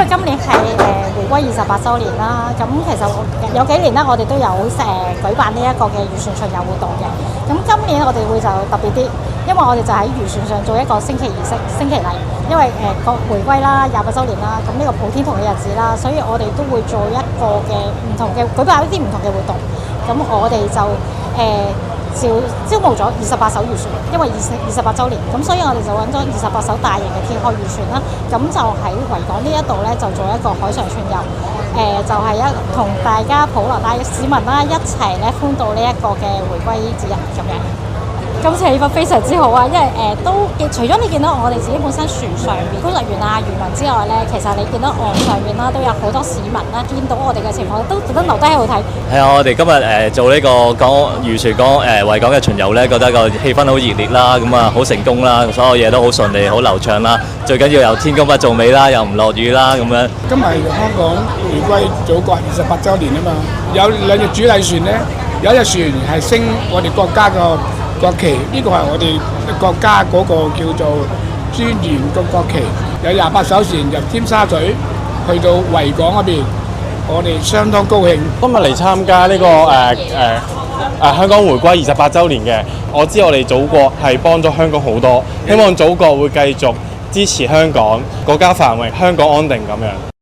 為今年係回歸28週年啦，咁其實有幾年啦，我哋都有舉辦呢一個嘅漁船巡遊活動嘅。咁今年我哋會就特別啲，因為我哋就喺漁船上做一個升旗儀式、升旗禮，因為個回歸啦、28週年啦，咁呢個普天同嘅日子啦，所以我哋都會做一個嘅唔同嘅舉辦一啲唔同嘅活動。咁我哋就招募咗28艘漁船，因為28週年，咁所以我哋就揾咗28艘大型嘅鐵殼漁船啦。咁就喺維港呢一度咧，就做一個海上巡遊，就係同大家普羅大市民啦一齊咧歡度呢一個嘅回歸節日咁樣。今次氣氛非常之好啊，因為都除咗你見到我哋自己本身船上面觀察員啊、漁民之外咧，其實你見到岸上面啦都有好多市民啦，見到我哋嘅情況都特登留低喺度睇。係啊，我哋今日做呢個漁船維港嘅巡遊咧，覺得個氣氛好熱烈啦，咁啊好成功啦，所有嘢都好順利、好流暢啦。最緊要又天公不造美啦，又唔落雨啦咁樣。今日香港回歸祖國28週年啊嘛，有兩隻主禮船咧，有一隻船係升我哋國家個國旗，呢個係我哋國家嗰個叫做尊嚴個國旗。有28艘船由尖沙咀去到維港嗰邊，我哋相當高興。今日嚟參加呢個香港回歸28週年嘅，我知我哋祖國係幫咗香港好多，希望祖國會繼續支持香港，國家繁榮，香港安定咁樣。